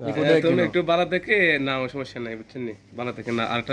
তুমি একটু বালা দেখে না সমস্যা নাই বুঝছেন নি বালা দেখে না আরেকটা